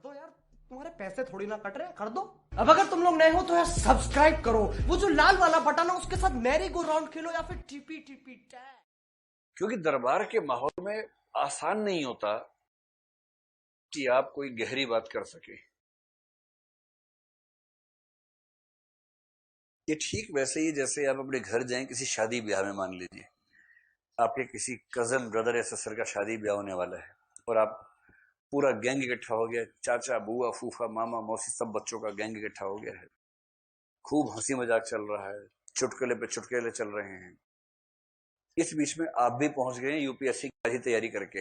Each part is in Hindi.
दो यार, तुम्हारे पैसे थोड़ी ना कट रहे, कर दो। अब अगर तुम लोग नए हो तो यार सब्सक्राइब करो, वो जो लाल वाला बटन है उसके साथ मैरी गो राउंड खेलो या फिर टीपी टीपी टैग। क्योंकि दरबार के माहौल में आसान नहीं होता कि आप कोई गहरी बात कर सके। ये ठीक वैसे ही जैसे आप अपने घर जाएं किसी शादी ब्याह में, मान लीजिए आपके किसी कजन ब्रदर या सिस्टर का शादी ब्याह होने वाला है और आप पूरा गैंग इकट्ठा हो गया, चाचा बुआ फूफा मामा मौसी सब बच्चों का गैंग इकट्ठा हो गया है, खूब हंसी मजाक चल रहा है, चुटकुले पे चुटकुले चल रहे हैं। इस बीच में आप भी पहुंच गए यूपीएससी की तैयारी करके,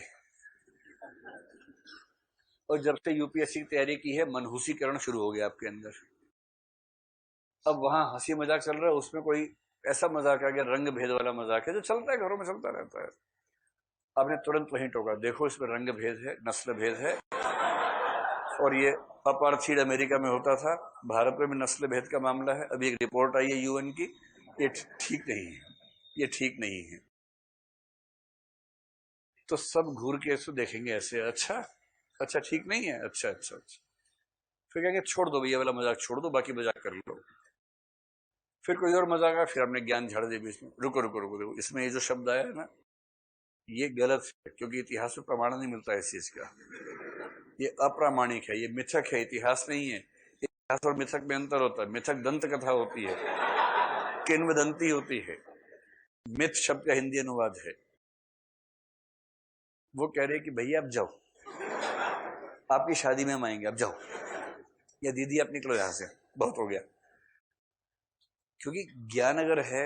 और जब से यूपीएससी की तैयारी की है मनहूसीकरण शुरू हो गया आपके अंदर। अब वहां हंसी मजाक चल रहा है, उसमें कोई ऐसा मजाक आ गया, रंग भेद वाला मजाक है जो चलता है, घरों में चलता रहता है। आपने तुरंत वहीं टोका, देखो इसमें रंग भेद है, नस्ल भेद है, और ये अपार्थीड अमेरिका में होता था, भारत में भी नस्ल भेद का मामला है। अभी एक रिपोर्ट आई है यूएन की, ये ठीक नहीं है, ये ठीक नहीं है। तो सब घूर के इसको देखेंगे ऐसे, अच्छा अच्छा ठीक नहीं है, अच्छा अच्छा अच्छा, फिर कहेंगे छोड़ दो भैया वाला मजाक छोड़ दो, बाकी मजाक कर लो। फिर कोई और मजाक आया, फिर हमने ज्ञान झाड़ दिया बीच में, रुको रुको रुको रुको, इसमें ये जो शब्द आया है ना ये गलत है, क्योंकि इतिहास में प्रमाण नहीं मिलता है इस चीज का, ये अप्रामाणिक है, ये मिथक है, इतिहास नहीं है। इतिहास और मिथक में अंतर होता है, मिथक दंत कथा होती है, किंवदंती होती है, मिथ शब्द का हिंदी अनुवाद है। वो कह रहे हैं कि भैया आप जाओ, आपकी शादी में हम आएंगे, आप जाओ, या दीदी आप निकलो यहां से, बहुत हो गया। क्योंकि ज्ञान अगर है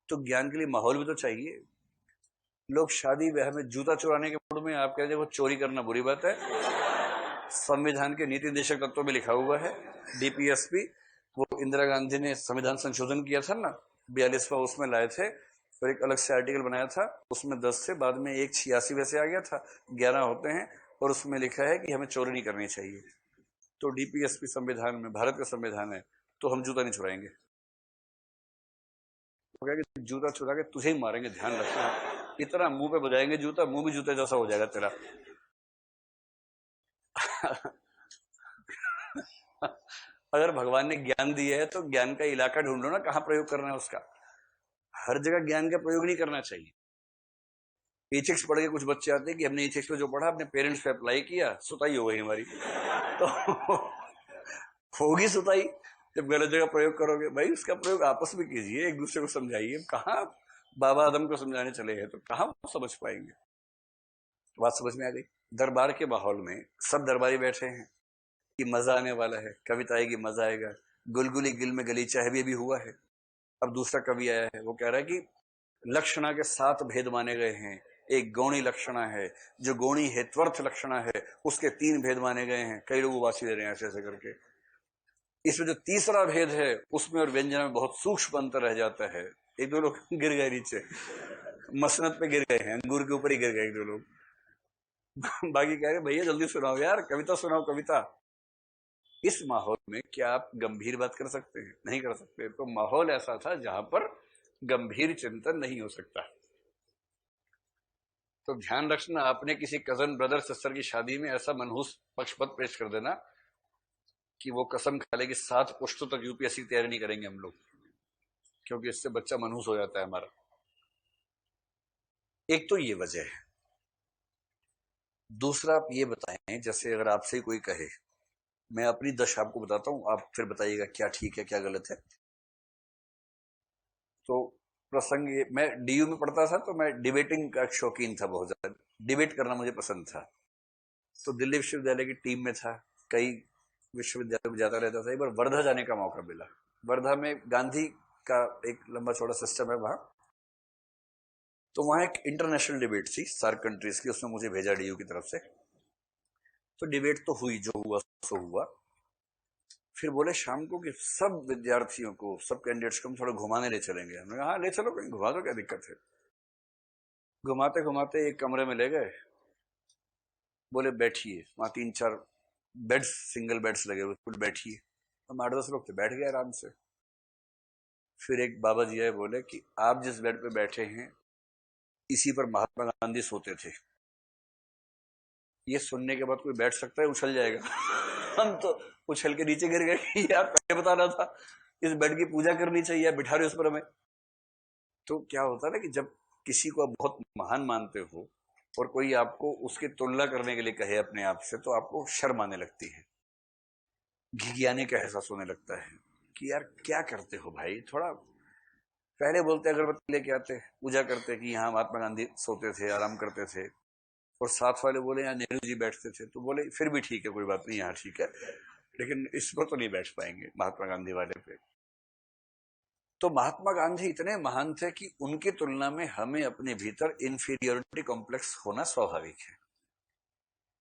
तो ज्ञान के लिए माहौल भी तो चाहिए। लोग शादी ब्याह में जूता चुराने के मूड में, आप कहते हैं वो चोरी करना बुरी बात है। संविधान के नीति निर्देशक तत्वों में लिखा हुआ है, डीपीएसपी, वो इंदिरा गांधी ने संविधान संशोधन किया था ना 42वां, उसमें लाए थे, और एक अलग से आर्टिकल बनाया था, उसमें 10 थे, बाद में एक 86 वैसे आ गया था, 11 होते हैं, और उसमें लिखा है कि हमें चोरी नहीं करनी चाहिए। तो डीपीएसपी संविधान में, भारत का संविधान है, तो हम जूता नहीं चुराएंगे। कि जूता चुरा के तुझे ही मारेंगे, ध्यान रखना, इतना मुंह पे बजाएंगे जूता, मुंह भी जूते जैसा हो जाएगा तेरा। अगर भगवान ने ज्ञान दिया है तो ज्ञान का इलाका ढूंढो ना, कहां प्रयोग करना है उसका। हर जगह ज्ञान का प्रयोग नहीं करना चाहिए। एथिक्स पढ़ के कुछ बच्चे आते हैं कि हमने एथिक्स में जो पढ़ा अपने पेरेंट्स पे अप्लाई किया, सुताई हो गई हमारी। तो होगी सुताई जब गलत जगह प्रयोग करोगे। भाई उसका प्रयोग आपस में कीजिए, एक दूसरे को समझाइए। कहाँ बाबा आदम को समझाने चले हैं तो कहाँ समझ पाएंगे। बात समझ में आ गई। दरबार के माहौल में सब दरबारी बैठे हैं कि मजा आने वाला है, कविता आएगी, मजा आएगा। गुलगुली गिल में गलीचा है भी अभी हुआ है। अब दूसरा कवि आया है, वो कह रहा है कि लक्षणा के 7 भेद माने गए हैं। एक गौणी लक्षणा है, जो गौणी है त्वर्थ लक्षणा है, उसके 3 भेद माने गए हैं। कई लोग उबासी दे रहे हैं ऐसे ऐसे करके। इसमें जो तीसरा भेद है उसमें और व्यंजन में बहुत सूक्ष्म अंतर रह जाता है। एक दो लोग गिर गए नीचे, मसनत पे गिर गए हैं, अंगूर के ऊपर ही गिर गए एक दो लोग। बाकी कह रहे भैया जल्दी सुनाओ यार, कविता सुनाओ कविता। इस माहौल में क्या आप गंभीर बात कर सकते हैं? नहीं कर सकते। तो माहौल ऐसा था जहां पर गंभीर चिंतन नहीं हो सकता। तो ध्यान रखना, आपने किसी कजन ब्रदर सिस्टर की शादी में ऐसा मनहूस पक्षपत पेश कर देना कि वो कसम खा ले कि 7 पुश्तों तक यूपीएससी की तैयारी नहीं करेंगे हम लोग, क्योंकि इससे बच्चा मनहूस हो जाता है हमारा। एक तो ये वजह है। दूसरा आप ये बताएं, जैसे अगर आपसे कोई कहे, मैं अपनी दशा आपको बताता हूं, आप फिर बताइएगा क्या ठीक है क्या गलत है। तो प्रसंग ये, मैं डीयू में पढ़ता था तो मैं डिबेटिंग का शौकीन था, बहुत ज्यादा डिबेट करना मुझे पसंद था। तो दिल्ली विश्वविद्यालय की टीम में था, कई विश्वविद्यालय में जाता रहता था। एक बार वर्धा जाने का मौका मिला। वर्धा में गांधी का एक लंबा चौड़ा सिस्टम है वहां, तो वहां एक इंटरनेशनल डिबेट थी सार्क कंट्रीज की, उसमें मुझे भेजा डीयू की तरफ से। तो डिबेट तो हुई, जो हुआ सो हुआ। फिर बोले शाम को कि सब विद्यार्थियों को, सब कैंडिडेट्स को हम थोड़ा घुमाने ले चलेंगे। हमने कहा हाँ ले चलो, कहीं घुमा दो, क्या दिक्कत है। घुमाते घुमाते एक कमरे में ले गए, बोले बैठिए, वहां 3-4 बेड्स, सिंगल बेड्स लगे हुए, कुछ बैठिए। हम 8-10 लोग थे, बैठ गए आराम से। फिर एक बाबा जी आए, बोले कि आप जिस बेड पे बैठे हैं इसी पर महात्मा गांधी सोते थे, ये सुनने के बाद कोई बैठ सकता है? उछल जाएगा। हम तो उछल के नीचे गिर गए कि यार पहले बताना था, इस बेड की पूजा करनी चाहिए, बिठा रहे उस पर हमें। तो क्या होता है ना कि जब किसी को आप बहुत महान मानते हो और कोई आपको उसकी तुलना करने के लिए कहे अपने आप से, तो आपको शर्म आने लगती है, घिघियाने का एहसास होने लगता है कि यार क्या करते हो भाई। थोड़ा पहले बोलते अगरबत्ती लेके आते, पूजा करते कि यहाँ महात्मा गांधी सोते थे, आराम करते थे, और साथ वाले बोले यहाँ नेहरू जी बैठते थे, तो बोले फिर भी ठीक है, कोई बात नहीं, यहाँ ठीक है, लेकिन इस पर तो नहीं बैठ पाएंगे महात्मा गांधी वाले पे। तो महात्मा गांधी इतने महान थे कि उनकी तुलना में हमें अपने भीतर इंफीरियोरिटी कॉम्प्लेक्स होना स्वाभाविक है,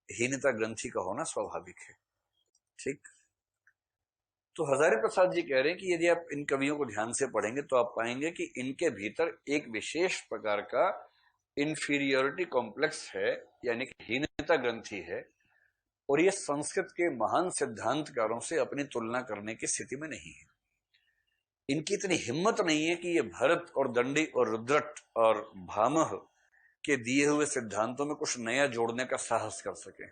हीनता ग्रंथि का होना स्वाभाविक है। ठीक। तो हजारी प्रसाद जी कह रहे हैं कि यदि आप इन कवियों को ध्यान से पढ़ेंगे तो आप पाएंगे कि इनके भीतर एक विशेष प्रकार का इंफीरियोरिटी कॉम्प्लेक्स है, यानी कि हीनता ग्रंथि है, और ये संस्कृत के महान सिद्धांतकारों से अपनी तुलना करने की स्थिति में नहीं है। इनकी इतनी हिम्मत नहीं है कि ये भरत और दंडी और रुद्रट और भामह के दिए हुए सिद्धांतों में कुछ नया जोड़ने का साहस कर सके।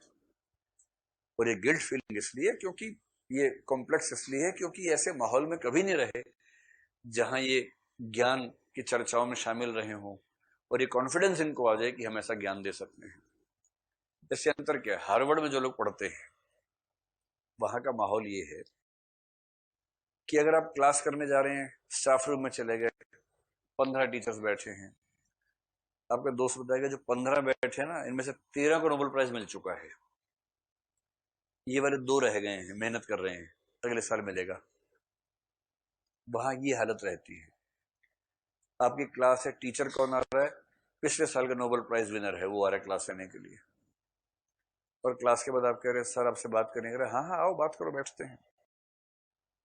और ये गिल्ट फीलिंग इसलिए, क्योंकि ये कॉम्प्लेक्स इसलिए है क्योंकि ऐसे माहौल में कभी नहीं रहे जहां ये ज्ञान की चर्चाओं में शामिल रहे हों और ये कॉन्फिडेंस इनको आ जाए कि हम ऐसा ज्ञान दे सकते हैं। इससे अंतर क्या है, हार्वर्ड में जो लोग पढ़ते हैं वहां का माहौल ये है कि अगर आप क्लास करने जा रहे हैं, स्टाफ रूम में चले गए, 15 टीचर्स बैठे हैं, आपका दोस्त बताएगा जो 15 बैठे हैं ना, इनमें से 13 को नोबेल प्राइज मिल चुका है, ये वाले 2 रह गए हैं, मेहनत कर रहे हैं, अगले साल मिलेगा। वहां ये हालत रहती है। आपकी क्लास है, टीचर कौन आ रहा है? पिछले साल का नोबेल प्राइज विनर है, वो आ रहा है क्लास लेने के लिए। और क्लास के बाद आप कह रहे हैं सर आपसे बात करने के लिए, हाँ हाँ आओ बात करो, बैठते हैं।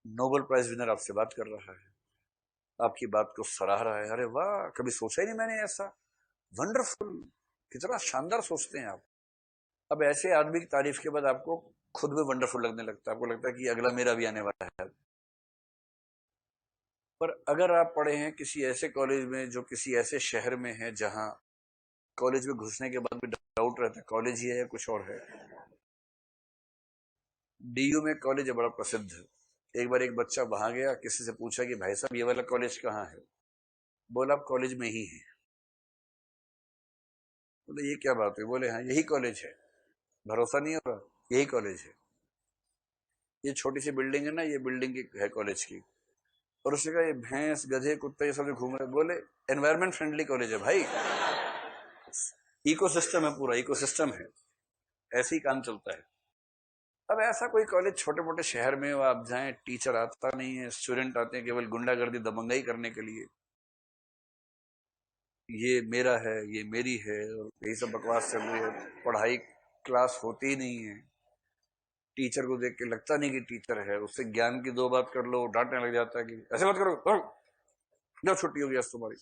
नोबेल प्राइज विनर आपसे बात कर रहा है, आपकी बात को सराह रहा है, अरे वाह कभी सोचा ही नहीं मैंने ऐसा, वंडरफुल, कितना शानदार सोचते हैं आप। अब ऐसे आदमी की तारीफ के बाद आपको खुद भी वंडरफुल लगने लगता है, आपको लगता है कि अगला मेरा भी आने वाला है। पर अगर आप पढ़े हैं किसी ऐसे कॉलेज में जो किसी ऐसे शहर में है जहां कॉलेज में घुसने के बाद भी डाउट रहता है कॉलेज ही है या कुछ और है। डीयू में कॉलेज है बड़ा प्रसिद्ध, एक बार एक बच्चा वहां गया, किसी से पूछा कि भाई साहब ये वाला कॉलेज कहाँ है? बोला आप कॉलेज में ही है। बोले ये क्या बात है? बोले हाँ यही कॉलेज है। भरोसा नहीं हो रहा? यही कॉलेज है, ये छोटी सी बिल्डिंग है ना, ये बिल्डिंग है कॉलेज की। और उसने कहा ये भैंस गधे कुत्ते ये सब घूम रहे, बोले एनवायरमेंट फ्रेंडली कॉलेज है भाई, इकोसिस्टम है, पूरा इकोसिस्टम है, ऐसे ही काम चलता है। अब ऐसा कोई कॉलेज छोटे मोटे शहर में हो आप जाएं, टीचर आता नहीं है, स्टूडेंट आते हैं केवल गुंडागर्दी दबंगाई करने के लिए, ये मेरा है ये मेरी है, और यही सब बकवास चल रही है, पढ़ाई क्लास होती ही नहीं है, टीचर को देख के लगता नहीं कि टीचर है, उससे ज्ञान की 2 बात कर लो डांटने लग जाता है कि ऐसे मत करो, जब छुट्टी होगी आज तुम्हारी।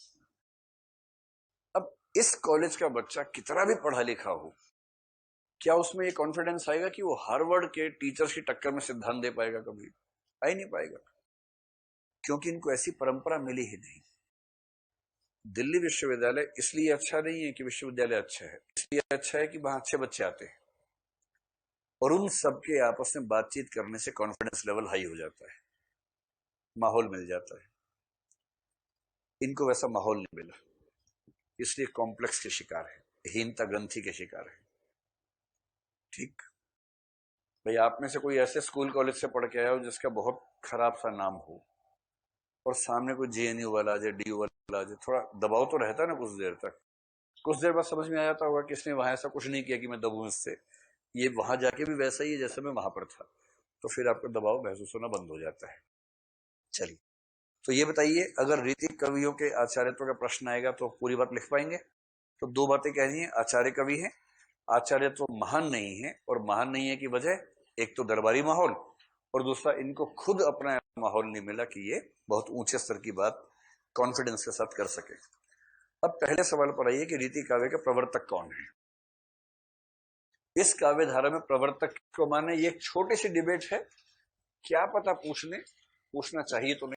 अब इस कॉलेज का बच्चा कितना भी पढ़ा लिखा हो, क्या उसमें ये कॉन्फिडेंस आएगा कि वो हार्वर्ड के टीचर्स की टक्कर में सिद्धांत दे पाएगा? कभी आ ही नहीं पाएगा, क्योंकि इनको ऐसी परंपरा मिली ही नहीं। दिल्ली विश्वविद्यालय इसलिए अच्छा नहीं है कि विश्वविद्यालय अच्छा है, इसलिए अच्छा है कि वहां अच्छे बच्चे आते हैं और उन सबके आपस में बातचीत करने से कॉन्फिडेंस लेवल हाई हो जाता है, माहौल मिल जाता है। इनको वैसा माहौल नहीं मिला, इसलिए कॉम्प्लेक्स के शिकार है, हीनता ग्रंथि के शिकार है। ठीक भाई, आप में से कोई ऐसे स्कूल कॉलेज से पढ़ के आया हो जिसका बहुत खराब सा नाम हो और सामने कोई जेएनयू वाला आ जाए, डीयू वाला आ जाए, थोड़ा दबाव तो रहता है ना कुछ देर तक, कुछ देर बाद समझ में आ जाता होगा कि इसने वहां ऐसा कुछ नहीं किया कि मैं दबूं इससे, ये वहां जाके भी वैसा ही है जैसे मैं वहां पर था, तो फिर आपको दबाव महसूस होना बंद हो जाता है। चलिए, तो ये बताइए, अगर रीतिक कवियों के आचार्यत्व का प्रश्न आएगा तो पूरी बात लिख पाएंगे? तो 2 बातें कहनी है, आचार्य कवि है, आचार्य तो महान नहीं है, और महान नहीं है की वजह एक तो दरबारी माहौल, और दूसरा इनको खुद अपना माहौल नहीं मिला कि ये बहुत ऊंचे स्तर की बात कॉन्फिडेंस के साथ कर सके। अब पहले सवाल पर आइए कि रीति काव्य के प्रवर्तक कौन है। इस काव्य धारा में प्रवर्तक को माने, ये एक छोटी सी डिबेट है, क्या पता पूछना चाहिए तो नहीं।